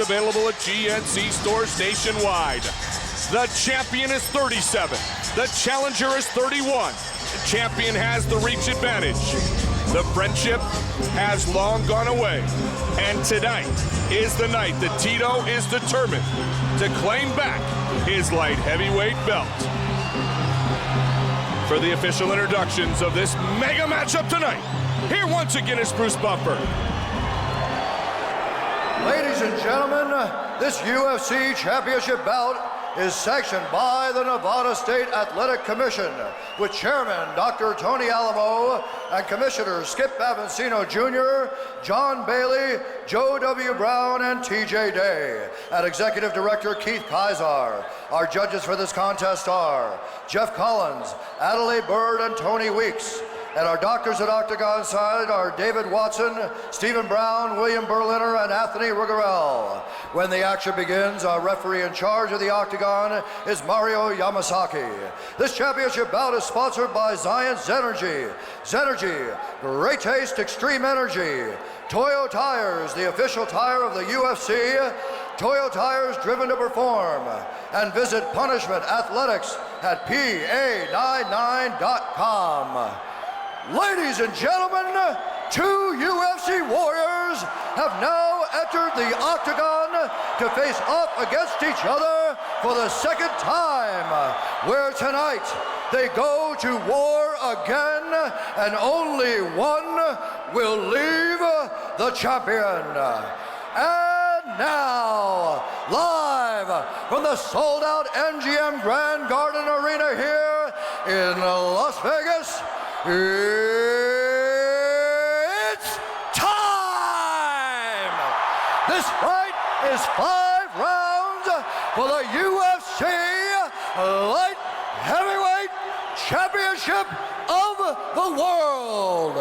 Available at GNC stores nationwide. The champion is 37. The challenger is 31. The champion has the reach advantage. The friendship has long gone away. And tonight is the night that Tito is determined to claim back his light heavyweight belt. For the official introductions of this mega matchup tonight, here once again is Bruce Buffer. Ladies and gentlemen, this UFC championship bout is sanctioned by the Nevada State Athletic Commission with Chairman Dr. Tony Alamo and Commissioners Skip Avancino Jr., John Bailey, Joe W. Brown, and TJ Day, and Executive Director Keith Kaiser. Our judges for this contest are Jeff Collins, Adelaide Bird, and Tony Weeks. And our doctors at Octagon side are David Watson, Stephen Brown, William Berliner, and Anthony Rugarel. When the action begins, our referee in charge of the Octagon is Mario Yamasaki. This championship bout is sponsored by Zions Zenergy. Zenergy, great taste, extreme energy. Toyo Tires, the official tire of the UFC. Toyo Tires, driven to perform. And visit Punishment Athletics at PA99.com. Ladies and gentlemen, two UFC warriors have now entered the octagon to face off against each other for the second time, where tonight they go to war again and only one will leave the champion. And now, live from the sold-out MGM Grand Garden Arena here in Las Vegas, it's time! This fight is 5 rounds for the UFC Light Heavyweight Championship of the World.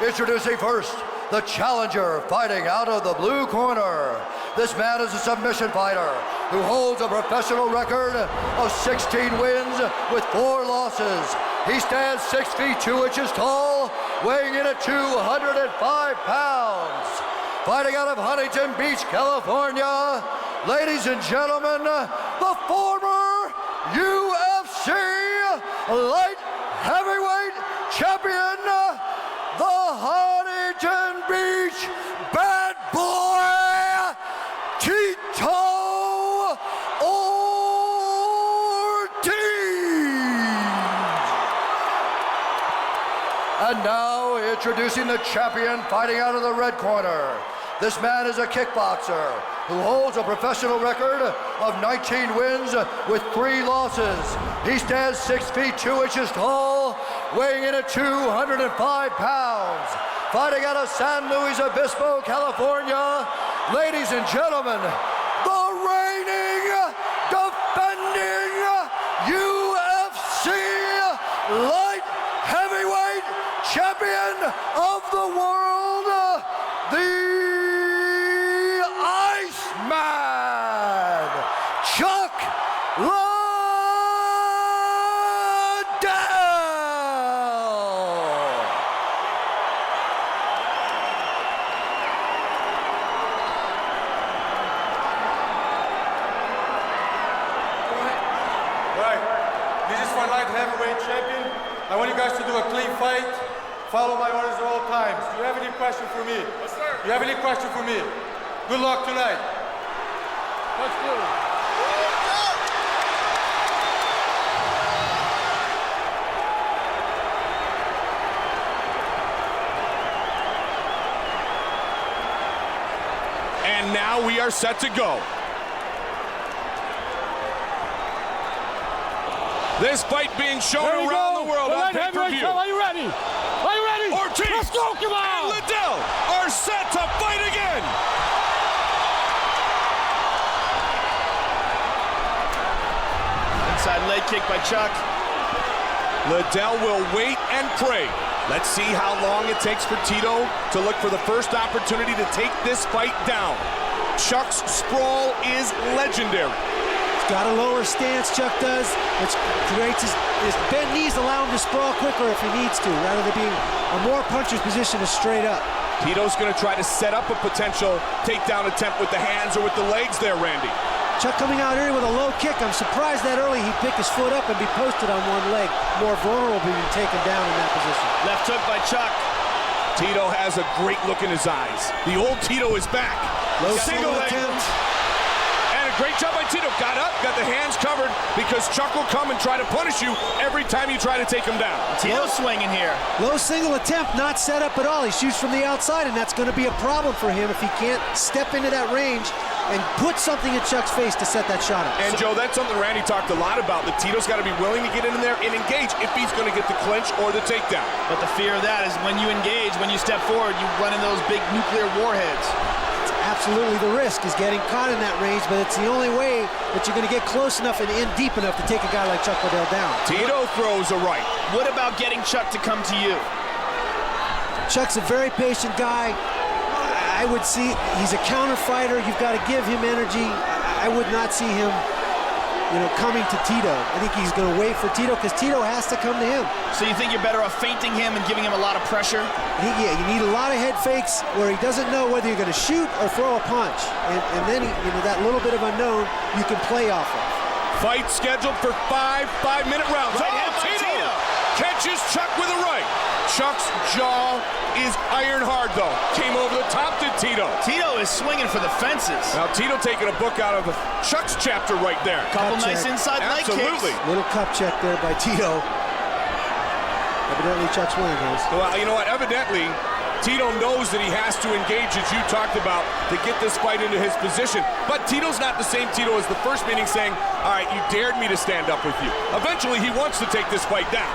Introducing first, the challenger fighting out of the blue corner. This man is a submission fighter who holds a professional record of 16 wins with 4 losses. He stands 6 feet 2 inches tall, weighing in at 205 pounds. Fighting out of Huntington Beach, California, ladies and gentlemen, the former UFC Light Heavyweight Champion, the Huntington Beach Bad Boy, Tito Ortiz. And now introducing the champion fighting out of the red corner. This man is a kickboxer who holds a professional record of 19 wins with 3 losses. He stands 6 feet 2 inches tall, weighing in at 205 pounds. Fighting out of San Luis Obispo, California, ladies and gentlemen, the reigning, defending UFC Light Heavyweight Champion of the world, the Iceman, Chuck Liddell. Light heavyweight champion. I want you guys to do a clean fight. Follow my orders at all times. Do you have any question for me? Yes, sir. Do you have any question for me? Good luck tonight. Let's go. And now we are set to go. This fight being shown around the world on pay-per-view. Are you ready? Are you ready? Ortiz Let's go, come on! and Liddell are set to fight again. Inside leg kick by Chuck. Liddell will wait and pray. Let's see how long it takes for Tito to look for the first opportunity to take this fight down. Chuck's sprawl is legendary. Got a lower stance, Chuck does, which creates his bent knees allow him to sprawl quicker if he needs to, rather than being a more puncher's position is straight up. Tito's going to try to set up a potential takedown attempt with the hands or with the legs there, Randy. Chuck coming out here with a low kick. I'm surprised that early he'd pick his foot up and be posted on one leg. More vulnerable being taken down in that position. Left hook by Chuck. Tito has a great look in his eyes. The old Tito is back. Low Single single leg. attempt. And a great job by Tito. Got up, got the hands covered, because Chuck will come and try to punish you every time you try to take him down. Tito swinging here. Low single attempt, not set up at all. He shoots from the outside, and that's going to be a problem for him if he can't step into that range and put something in Chuck's face to set that shot up. And Joe, that's something Randy talked a lot about, that Tito's got to be willing to get in there and engage if he's going to get the clinch or the takedown. But the fear of that is when you engage, when you step forward, you run into those big nuclear warheads. It's absolutely the risk is getting caught in that range, but it's the only way that you're going to get close enough and in deep enough to take a guy like Chuck Liddell down. Tito throws a right. What about getting Chuck to come to you? Chuck's a very patient guy. I would see he's a counter fighter. You've got to give him energy. I would not see him, coming to Tito. I think he's going to wait for Tito because Tito has to come to him. So you think you're better off feinting him and giving him a lot of pressure? Yeah, you need a lot of head fakes where he doesn't know whether you're going to shoot or throw a punch. And then, that little bit of unknown you can play off of. Fight scheduled for 5-minute rounds. Right hand by Tito. Catches Chuck with a right. Chuck's jaw is iron hard, though. Came over the top to Tito. Tito is swinging for the fences. Now Tito taking a book out of Chuck's chapter right there. Couple Cup nice check. inside leg kicks. Absolutely. Little cup check there by Tito. Evidently Chuck's winning his. Well, you know what? Evidently, Tito knows that he has to engage, as you talked about, to get this fight into his position. But Tito's not the same Tito as the first meeting saying, all right, you dared me to stand up with you. Eventually, he wants to take this fight down.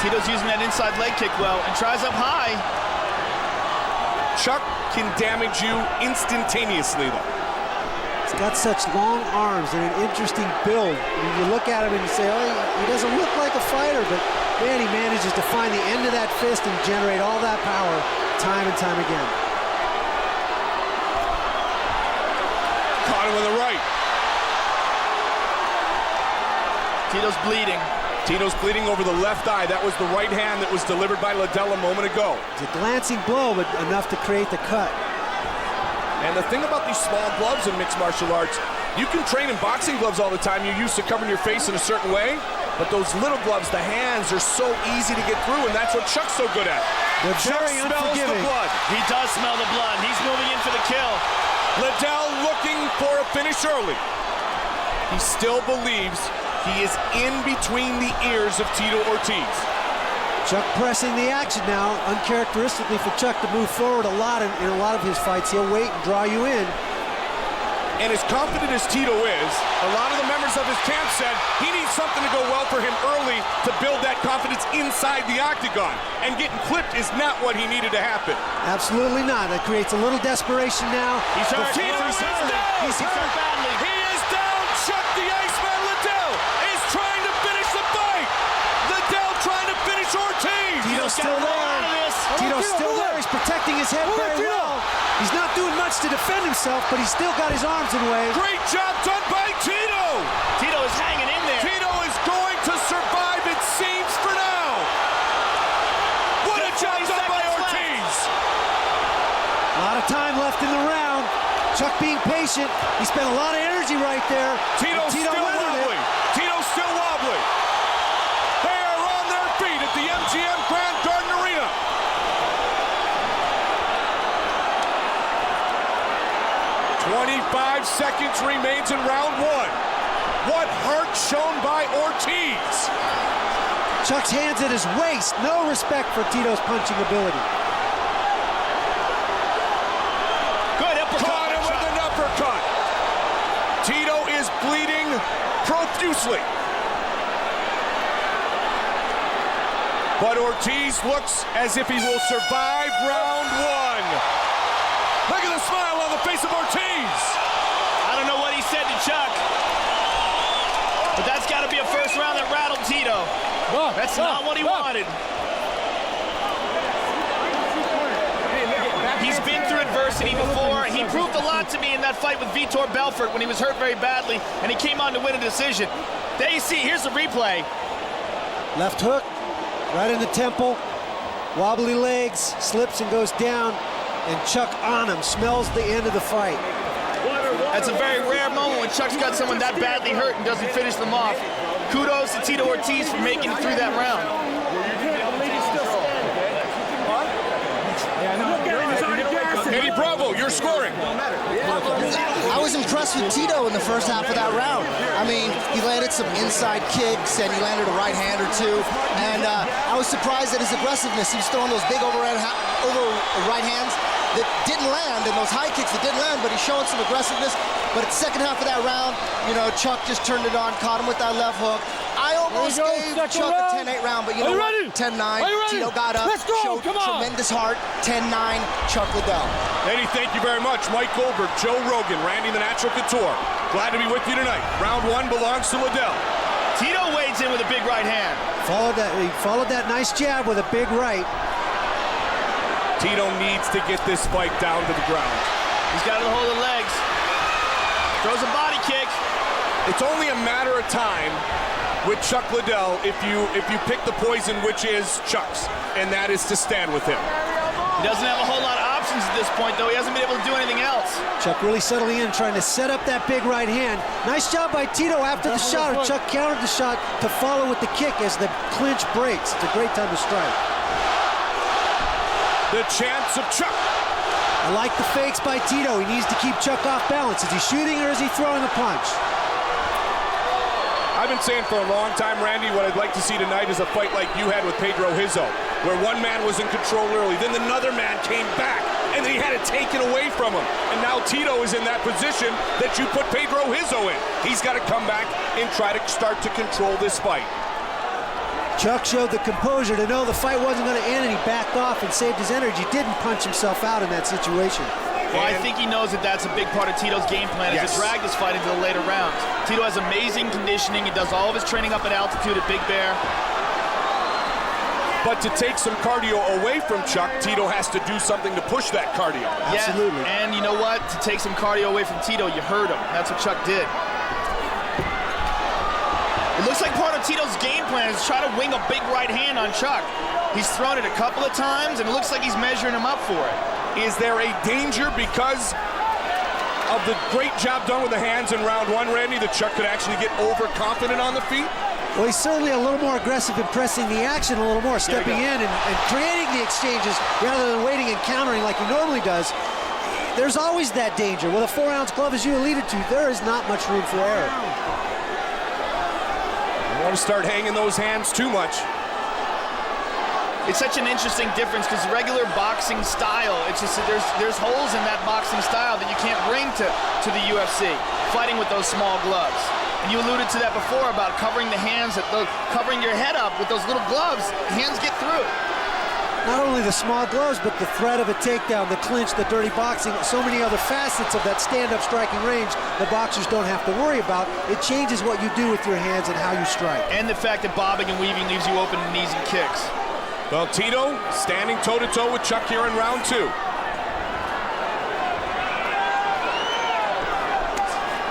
Tito's using that inside leg kick well and tries up high. Chuck can damage you instantaneously, though. He's got such long arms and an interesting build. When you look at him and you say, oh, he doesn't look like a fighter, but man, he manages to find the end of that fist and generate all that power time and time again. Caught him with a right. Tito's bleeding. Tito's bleeding over the left eye. That was the right hand that was delivered by Liddell a moment ago. It's a glancing blow, but enough to create the cut. And the thing about these small gloves in mixed martial arts, you can train in boxing gloves all the time. You're used to covering your face in a certain way, but those little gloves, the hands, are so easy to get through, and that's what Chuck's so good at. They're Chuck very smells the unforgiving. blood. He does smell the blood. He's moving in for the kill. Liddell looking for a finish early. He still believes he is in between the ears of Tito Ortiz. Chuck pressing the action now, uncharacteristically for Chuck to move forward a lot in a lot of his fights. He'll wait and draw you in. And as confident as Tito is, a lot of the members of his camp said he needs something to go well for him early to build that confidence inside the octagon. And getting clipped is not what he needed to happen. Absolutely not. That creates a little desperation now. He's hurt. Tito is down. He's hurt badly. He is down. Chuck the Iceman Liddell is trying to finish the fight. Liddell trying to finish Ortiz. Tito's still there. Tito's still there. He's protecting his head very well. He's not doing much to defend himself, but he's still got his arms in way. Great job done by Tito. Tito is hanging in there. Tito is going to survive, it seems, for now. What a job done by Ortiz. A lot of time left in the round. Chuck being patient. He spent a lot of energy right there. Tito's Tito still weathered it. wobbly. Tito's still wobbly. They are on their feet at the MGM Grand Garden Arena. "25 seconds remains in round one. What heart shown by Ortiz. Chuck's hands at his waist. No respect for Tito's punching ability. Good uppercut. Caught him with an uppercut. Tito is bleeding profusely. But Ortiz looks as if he will survive round one. Look at the smile on the face of Ortiz. I don't know what he said to Chuck, but that's got to be a first round that rattled Tito. That's not what he wanted. He's been through adversity before. He proved a lot to me in that fight with Vitor Belfort when he was hurt very badly, and he came on to win a decision. There you see, here's the replay. Left hook, right in the temple. Wobbly legs, slips and goes down, and Chuck on him, smells the end of the fight. That's a very rare moment when Chuck's got someone that badly hurt and doesn't finish them off. Kudos to Tito Ortiz for making it through that round. Eddie Bravo, you're scoring. I was impressed with Tito in the first half of that round. I mean, he landed some inside kicks and he landed a right hand or two. And I was surprised at his aggressiveness. He was throwing those big over right hands that didn't land, and those high kicks that didn't land, but he's showing some aggressiveness. But at the second half of that round, you know, Chuck just turned it on, caught him with that left hook. I almost gave Chuck a 10-8 round, but you know what? 10-9, Tito got up, showed tremendous heart, 10-9, Chuck Liddell. Eddie, thank you very much. Mike Goldberg, Joe Rogan, Randy the Natural Couture. Glad to be with you tonight. Round 1 belongs to Liddell. Tito wades in with a big right hand. He followed that nice jab with a big right. Tito needs to get this fight down to the ground. He's got to hold the legs. Throws a body kick. It's only a matter of time with Chuck Liddell if you pick the poison, which is Chuck's, and that is to stand with him. He doesn't have a whole lot of options at this point, though. He hasn't been able to do anything else. Chuck really settling in, trying to set up that big right hand. Nice job by Tito after the shot. Chuck countered the shot to follow with the kick as the clinch breaks. It's a great time to strike. The chance of Chuck. I like the fakes by Tito. He needs to keep Chuck off balance. Is he shooting or is he throwing a punch? I've been saying for a long time, Randy, what I'd like to see tonight is a fight like you had with Pedro Hizzo, where one man was in control early, then another man came back, and then he had it taken away from him. And now Tito is in that position that you put Pedro Hizzo in. He's got to come back and try to start to control this fight. Chuck showed the composure to know the fight wasn't going to end, and he backed off and saved his energy. Didn't punch himself out in that situation. Well, I think he knows that that's a big part of Tito's game plan, is to drag this fight into the later rounds. Tito has amazing conditioning. He does all of his training up at altitude at Big Bear. But to take some cardio away from Chuck, Tito has to do something to push that cardio. Absolutely. Yeah, and you know what? To take some cardio away from Tito, you hurt him. That's what Chuck did. It looks like part of Tito's game plan is try to wing a big right hand on Chuck. He's thrown it a couple of times, and it looks like he's measuring him up for it. Is there a danger because of the great job done with the hands in round 1, Randy, that Chuck could actually get overconfident on the feet? Well, he's certainly a little more aggressive in pressing the action a little more, stepping in and creating the exchanges rather than waiting and countering like he normally does. There's always that danger. With a 4-ounce glove, as you alluded to, there is not much room for error. You want to start hanging those hands too much. It's such an interesting difference because regular boxing style, it's just there's holes in that boxing style that you can't bring to the UFC, fighting with those small gloves. And you alluded to that before about covering the hands, covering your head up with those little gloves, hands get through. Not only the small gloves, but the threat of a takedown, the clinch, the dirty boxing, so many other facets of that stand-up striking range the boxers don't have to worry about. It changes what you do with your hands and how you strike. And the fact that bobbing and weaving leaves you open in knees and kicks. Well, Tito standing toe-to-toe with Chuck here in round 2.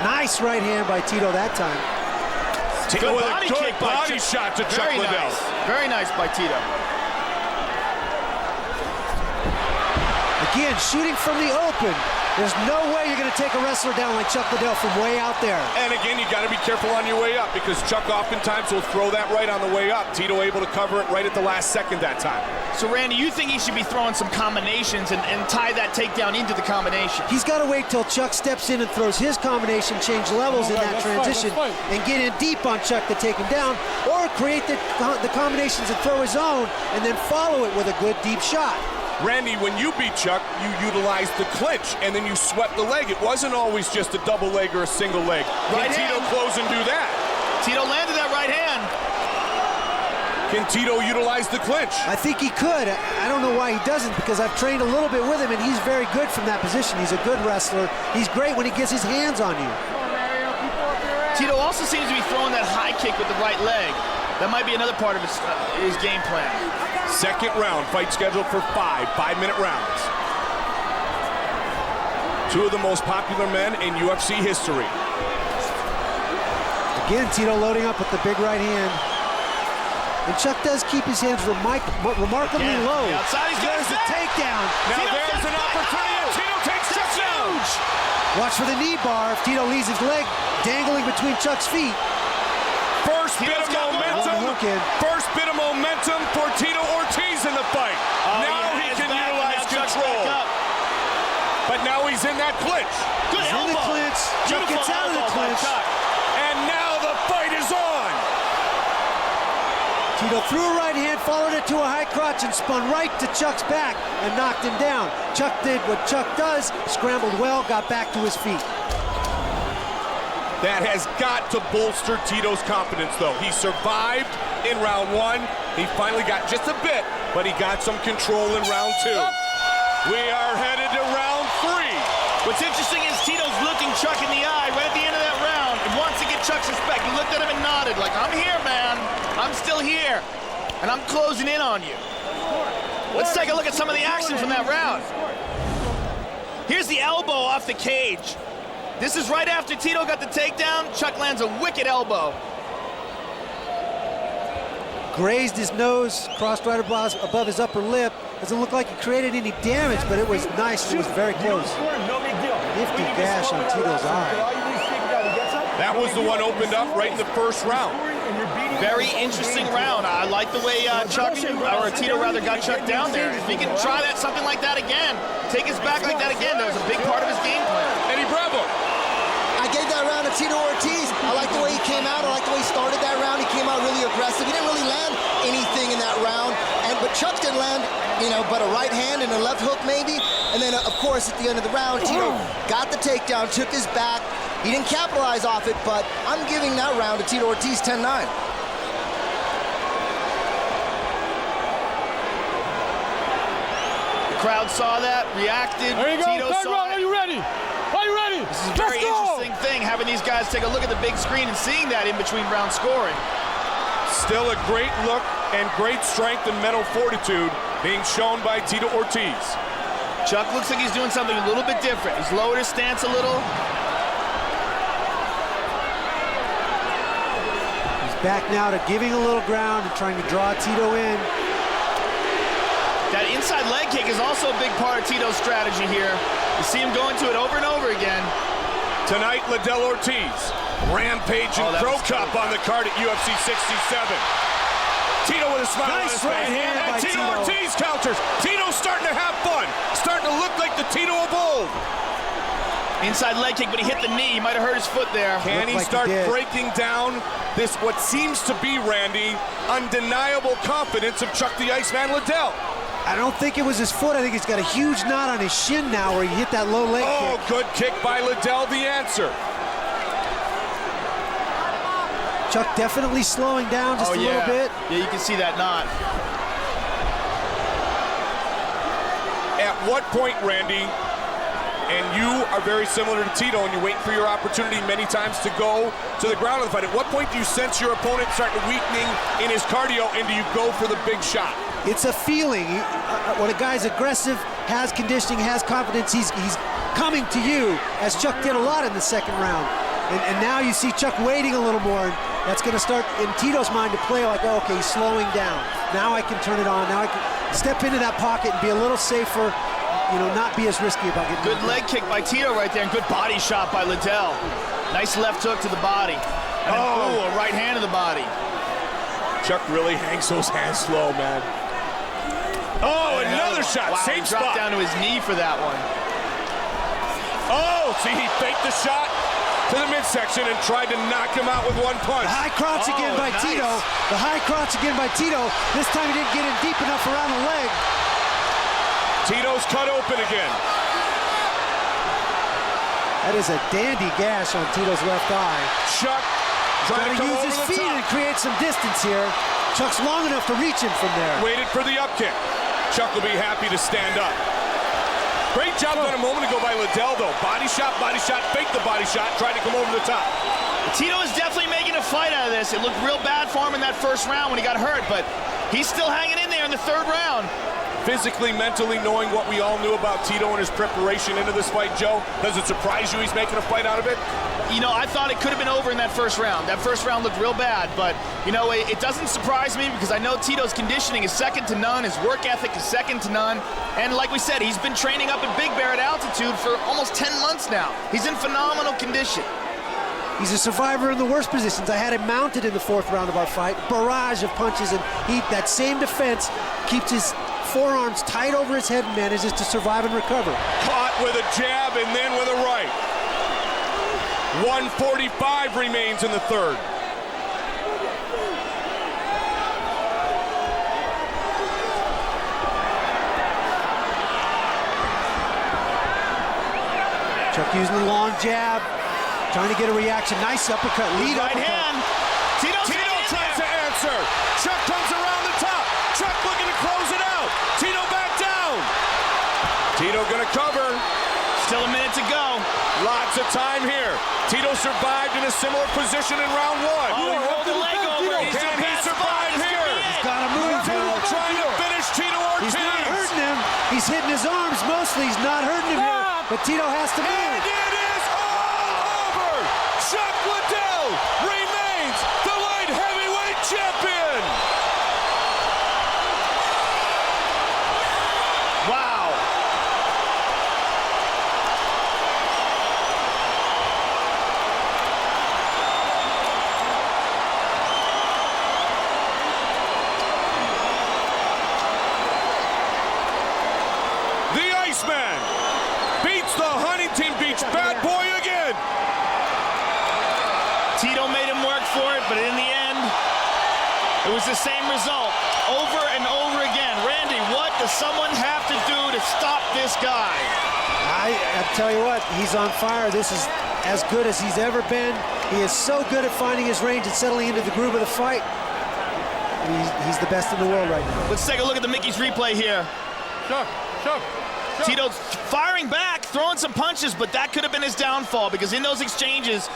Nice right hand by Tito that time. Tito with a good body shot to Chuck Liddell. Very nice by Tito. Again, shooting from the open. There's no way you're going to take a wrestler down like Chuck Liddell from way out there. And again, you got to be careful on your way up because Chuck oftentimes will throw that right on the way up. Tito able to cover it right at the last second that time. So, Randy, you think he should be throwing some combinations and tie that takedown into the combination? He's got to wait till Chuck steps in and throws his combination, change levels in that transition, and get in deep on Chuck to take him down, or create the combinations and throw his own, and then follow it with a good deep shot. Randy, when you beat Chuck, you utilized the clinch, and then you swept the leg. It wasn't always just a double leg or a single leg. Can Tito close and do that? Tito landed that right hand. Can Tito utilize the clinch? I think he could. I don't know why he doesn't, because I've trained a little bit with him, and he's very good from that position. He's a good wrestler. He's great when he gets his hands on you. Tito also seems to be throwing that high kick with the right leg. That might be another part of his game plan. Second round, fight scheduled for 5-minute rounds. Two of the most popular men in UFC history. Again, Tito loading up with the big right hand. And Chuck does keep his hands remarkably low. The outside, There's the takedown. Now there's an opportunity. Tito takes Chuck down. Watch for the knee bar. If Tito leaves his leg dangling between Chuck's feet. First bit of momentum. First bit of momentum for Tito Ortiz in the fight. Now he can utilize control. But now he's in that clinch. Good He's elbow. in the clinch. Chuck gets out of the clinch. And now the fight is on. Tito threw a right hand, followed it to a high crotch, and spun right to Chuck's back and knocked him down. Chuck did what Chuck does, scrambled well, got back to his feet. That has got to bolster Tito's confidence, though. He survived in round 1. He finally got just a bit, but he got some control in round 2. We are headed to round 3. What's interesting is Tito's looking Chuck in the eye right at the end of that round and wants to get Chuck's respect. He looked at him and nodded like, I'm here, man. I'm still here, and I'm closing in on you. Let's take a look at some of the action from that round. Here's the elbow off the cage. This is right after Tito got the takedown. Chuck lands a wicked elbow. Grazed his nose, crossed right above his upper lip. Doesn't look like he created any damage, but it was nice. It was very close. Nifty gash on Tito's eye. That was the one opened up right in the first round. Very interesting round. I like the way Tito rather got Chuck down there. If he can try something like that again, take his back like that again, that was a big part of his game plan. Eddie Bravo. I gave that round to Tito Ortiz. I like the way he came out. I like the way he started that round. He came out really aggressive. He didn't really land anything in that round. But Chuck didn't land, but a right hand and a left hook maybe. And then, of course, at the end of the round, Tito got the takedown, took his back. He didn't capitalize off it, but I'm giving that round to Tito Ortiz 10-9. The crowd saw that, reacted. There you go. Tito Third saw round. it. Are you ready? Are you ready? This is a very interesting thing, having these guys take a look at the big screen and seeing that in between round scoring. Still a great look and great strength and mental fortitude being shown by Tito Ortiz. Chuck looks like he's doing something a little bit different. He's lowered his stance a little. He's back now to giving a little ground and trying to draw Tito in. That inside leg kick is also a big part of Tito's strategy here. You see him going to it over and over again. Tonight, Liddell Ortiz, Rampage and Pro Cup on the card at UFC 67. Tito with a smile on his face. And Tito Ortiz counters. Tito's starting to have fun. Starting to look like the Tito of old. Inside leg kick, but he hit the knee. He might have hurt his foot there. Can he start breaking down this, what seems to be, Randy, undeniable confidence of Chuck the Iceman Liddell? I don't think it was his foot. I think he's got a huge knot on his shin now where he hit that low leg kick. Oh, good kick by Liddell, the answer. Chuck definitely slowing down just a little bit. Yeah, you can see that knot. At what point, Randy, and you are very similar to Tito and you're waiting for your opportunity many times to go to the ground of the fight, at what point do you sense your opponent starting to weakening in his cardio and do you go for the big shot? It's a feeling. When a guy's aggressive, has conditioning, has confidence, he's coming to you, as Chuck did a lot in the second round. And now you see Chuck waiting a little more. And that's going to start in Tito's mind to play like, oh, okay, he's slowing down. Now I can turn it on. Now I can step into that pocket and be a little safer, not be as risky about getting Good leg kick by Tito right there, and good body shot by Liddell. Nice left hook to the body. And a right hand to the body. Chuck really hangs those hands low, man. Oh, another shot. Wow, Same he dropped spot. down to his knee for that one. Oh, see, he faked the shot to the midsection and tried to knock him out with one punch. The high crotch again by nice. Tito. The high crotch again by Tito. This time he didn't get in deep enough around the leg. Tito's cut open again. That is a dandy gash on Tito's left eye. Chuck trying to use his feet and create some distance here. Chuck's long enough to reach him from there. Waited for the up kick. Chuck will be happy to stand up. Great job done a moment ago by Liddell, though. Body shot, fake the body shot, tried to come over the top. Tito is definitely making a fight out of this. It looked real bad for him in that first round when he got hurt, but he's still hanging in there in the third round. physically, mentally, knowing what we all knew about Tito and his preparation into this fight, Joe? Does it surprise you he's making a fight out of it? You know, I thought it could have been over in that first round. That first round looked real bad, but, you know, it doesn't surprise me because I know Tito's conditioning is second to none, his work ethic is second to none, and like we said, he's been training up at Big Bear at altitude for almost 10 months now. He's in phenomenal condition. He's a survivor in the worst positions. I had him mounted in the fourth round of our fight, barrage of punches, and that same defense keeps his forearms tight over his head and manages to survive and recover. Caught with a jab and then with a right. 1:45 remains in the third. Chuck using the long jab, trying to get a reaction. Nice uppercut, lead Right uppercut. hand. Tito Tries to answer. Chuck comes around the top. Chuck looking to close it out. Tito back down. Tito gonna cover. Still a minute to go. Lots of time here. Tito survived in a similar position in round one. Oh, he rolled the leg over. Can he survive here? He's got to move. Trying to finish Tito Ortiz. He's not hurting him. He's hitting his arms mostly. He's not hurting him here. But Tito has to And move. it is all over. Chuck Liddell remains the light heavyweight champion. Wow. The Iceman beats the Huntington Beach bad boy again. Tito made him work for it, but in the end, it was the same result over and over again. Randy, what does someone have to do to stop this guy? I tell you what, he's on fire. This is as good as he's ever been. He is so good at finding his range and settling into the groove of the fight. He's the best in the world right now. Let's take a look at the Mickey's replay here. Chuck. Tito's firing back, throwing some punches, but that could have been his downfall because in those exchanges,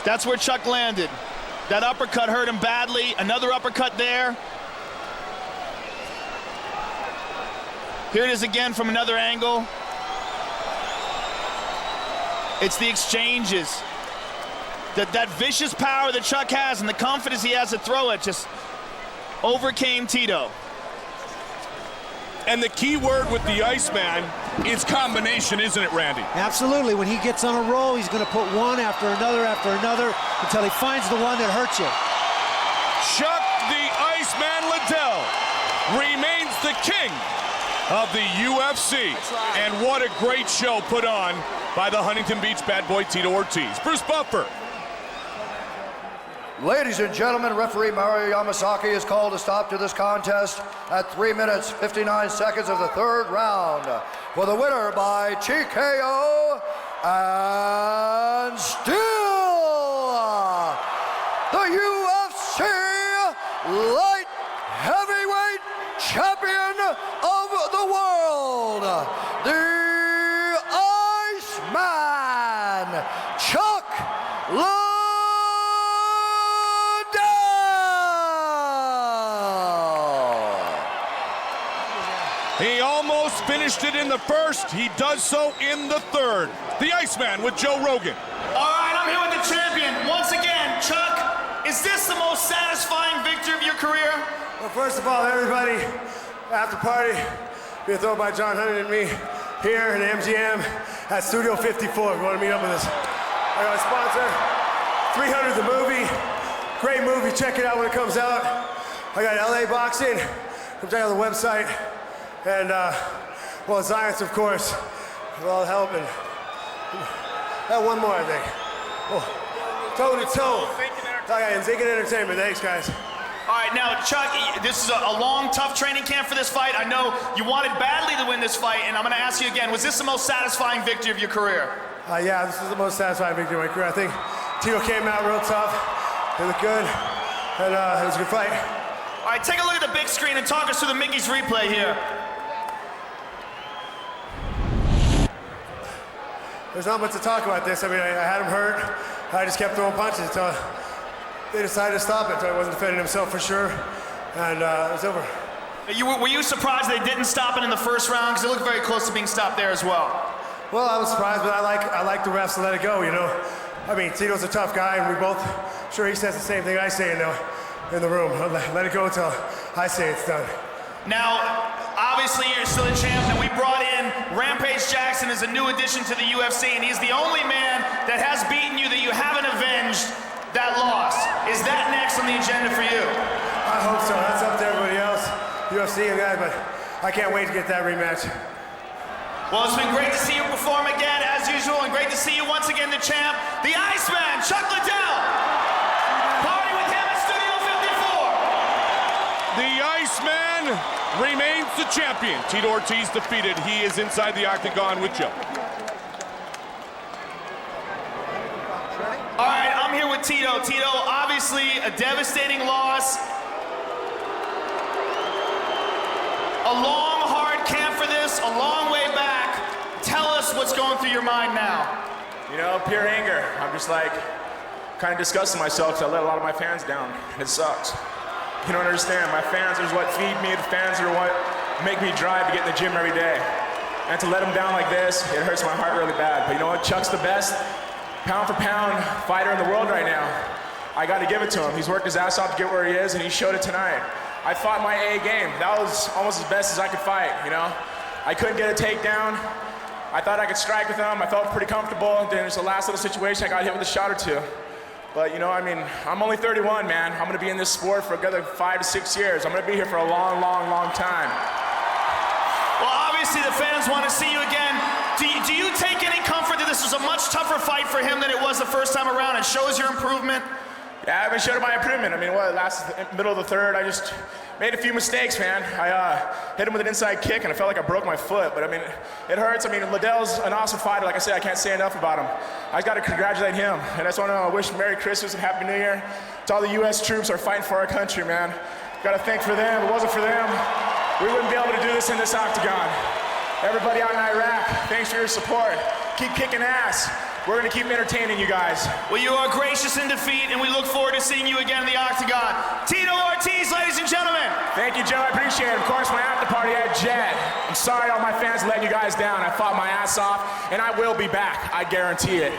that's where Chuck landed. That uppercut hurt him badly. Another uppercut there. Here it is again from another angle. It's the exchanges. That vicious power that Chuck has and the confidence he has to throw it just overcame Tito. And the key word with the Iceman is combination, isn't it, Randy? Absolutely. When he gets on a roll, he's going to put one after another until he finds the one that hurts you. Chuck the Iceman Liddell remains the king of the UFC. And what a great show put on by the Huntington Beach bad boy Tito Ortiz. Bruce Buffer. Ladies and gentlemen, referee Mario Yamasaki has called a stop to this contest at 3 minutes, 59 seconds of the third round. For the winner by TKO and still the UFC light heavyweight champion of the world, the Iceman, Chuck Liddell. He almost finished it in the first. He does so in the third. The Iceman with Joe Rogan. All right, I'm here with the champion. Once again, Chuck, is this the most satisfying victory of your career? Well, first of all, everybody, after party being thrown by John Huntington and me here in MGM at Studio 54. If you want to meet up with us. I got a sponsor, 300 the movie. Great movie, check it out when it comes out. I got LA Boxing, come check out the website. And, well, Science, of course, with all the help. And one more, I think. Oh, toe to toe. Okay, and Zinkin Entertainment, thanks, guys. All right, now, Chuck, this is a long, tough training camp for this fight. I know you wanted badly to win this fight, and I'm going to ask you again, was this the most satisfying victory of your career? Yeah, this is the most satisfying victory of my career. I think Tito came out real tough. He looked good, and it was a good fight. All right, take a look at the big screen and talk us through the Mickey's replay here. There's not much to talk about this. I mean, I had him hurt. I just kept throwing punches until they decided to stop it, until he wasn't defending himself for sure. And it was over. Were you surprised they didn't stop it in the first round? Because it looked very close to being stopped there as well. Well, I was surprised, but I like the refs to let it go, you know. I mean, Tito's a tough guy, and we both, sure he says the same thing I say in the room. Let it go until I say it's done. Now, obviously you're still a champ, and we brought in Rampage Jackson as a new addition to the UFC, and he's the only man that has beaten you that you haven't avenged that loss. Is that next on the agenda for you? I hope so. That's up to everybody else, UFC and that, but I can't wait to get that rematch. Well, it's been great to see you perform again, as usual, and great to see you once again, the champ, the Iceman, Chuck Liddell. Party with him at Studio 54. The Iceman remains the champion. Tito Ortiz defeated. He is inside the octagon with Joe. All right, I'm here with Tito. Tito, obviously a devastating loss. A long, hard camp for this, a long way back. Tell us what's going through your mind now. You know, pure anger. I'm just like, kind of disgusting myself because I let a lot of my fans down. It sucks. You don't understand. My fans are what feed me. The fans are what make me drive to get in the gym every day. And to let them down like this, it hurts my heart really bad. But you know what? Chuck's the best pound for pound fighter in the world right now. I got to give it to him. He's worked his ass off to get where he is, and he showed it tonight. I fought my A game. That was almost as best as I could fight, you know? I couldn't get a takedown. I thought I could strike with him. I felt pretty comfortable. Then there's the last little situation, I got hit with a shot or two. But you know, I mean, I'm only 31, man. I'm gonna be in this sport for another 5 to 6 years. I'm gonna be here for a long, long, long time. Well, obviously the fans want to see you again. Do you take any comfort that this was a much tougher fight for him than it was the first time around? It shows your improvement? Yeah, I've showed my improvement. I mean, middle of the third, I just made a few mistakes, man. I hit him with an inside kick, and I felt like I broke my foot. But I mean, it hurts. I mean, Liddell's an awesome fighter. Like I said, I can't say enough about him. I got to congratulate him, and I just want to wish Merry Christmas and Happy New Year to all the U.S. troops who are fighting for our country, man. Got to thank for them. If it wasn't for them, we wouldn't be able to do this in this octagon. Everybody out in Iraq, thanks for your support. Keep kicking ass. We're going to keep entertaining you guys. Well, you are gracious in defeat, and we look forward to seeing you again in the octagon. Tito Ortiz, ladies and gentlemen. Thank you, Joe. I appreciate it. Of course, my after party at Jet. I'm sorry all my fans let you guys down. I fought my ass off, and I will be back. I guarantee it.